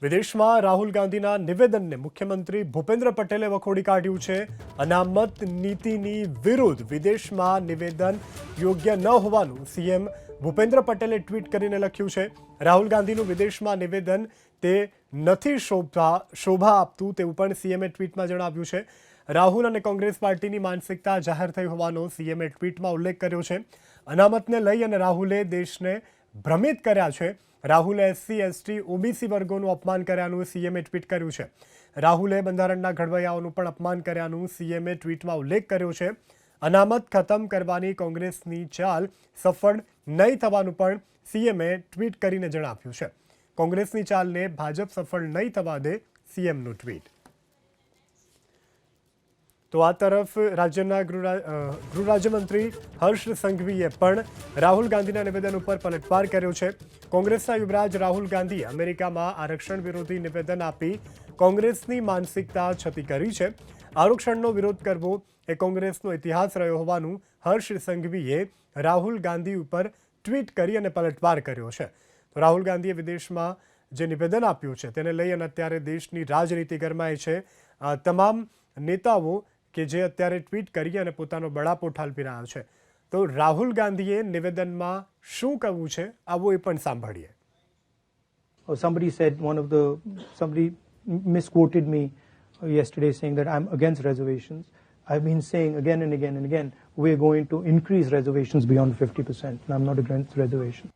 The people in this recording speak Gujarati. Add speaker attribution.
Speaker 1: વિદેશમાં રાહુલ ગાંધીના નિવેદનને મુખ્યમંત્રી ભૂપેન્દ્ર પટેલે વખોડી કાઢ્યું છે. અનામત નીતિની વિરુદ્ધ વિદેશમાં નિવેદન યોગ્ય ન હોવાનું સીએમ ભૂપેન્દ્ર પટેલે ટ્વીટ કરીને લખ્યું છે. રાહુલ ગાંધીનું વિદેશમાં નિવેદન તે નથી શોભા આપતું તેવું પણ સીએમએ ટ્વીટમાં જણાવ્યું છે. રાહુલ અને કોંગ્રેસ પાર્ટીની માનસિકતા જાહેર થઈ હોવાનો સીએમએ ટ્વીટમાં ઉલ્લેખ કર્યો છે. અનામતને લઈ અને રાહુલે દેશને ભ્રમિત કર્યા છે. રાહુલે એસસી એસટી ઓબીસી વર્ગોનું અપમાન કર્યાનું સીએમએ ટ્વીટ કર્યું છે. રાહુલે બંધારણના ઘડવૈયાઓનું પણ અપમાન કર્યાનું સીએમએ ટ્વીટમાં ઉલ્લેખ કર્યો છે. અનામત ખતમ કરવાની કોંગ્રેસની ચાલ સફળ નહીં થવાનું પણ સીએમએ ટ્વીટ કરીને જણાવ્યું છે. કોંગ્રેસની ચાલને ભાજપ સફળ નહીં થવા દે, સીએમનું ટ્વીટ. તો આ તરફ રાજ્યના ગૃહ રાજ્યમંત્રી હર્ષ સંઘવીએ પણ રાહુલ ગાંધીના નિવેદન ઉપર પલટવાર કર્યો છે. કોંગ્રેસના યુવરાજ રાહુલ ગાંધીએ અમેરિકામાં આરક્ષણ વિરોધી નિવેદન આપી કોંગ્રેસની માનસિકતા છતી કરી છે. આરક્ષણનો વિરોધ કરવો એ કોંગ્રેસનો ઇતિહાસ રહ્યો હોવાનું હર્ષ સંઘવીએ રાહુલ ગાંધી ઉપર ટ્વીટ કરી અને પલટવાર કર્યો છે. તો રાહુલ ગાંધીએ વિદેશમાં જે નિવેદન આપ્યું છે તેને લઈ અને અત્યારે દેશની રાજનીતિ ગરમાય છે. તમામ નેતાઓ કે જે અત્યારે ટ્વીટ કરી અને પોતાનો બળાપો ઠાલવી રહ્યા છે. તો રાહુલ ગાંધીએ નિવેદનમાં શું કહ્યું છે આવો એ પણ સાંભળીએ.
Speaker 2: Somebody misquoted me yesterday saying that I'm against reservations. I've been saying again and again and again, we're going to increase reservations beyond 50%, and I'm not against reservations.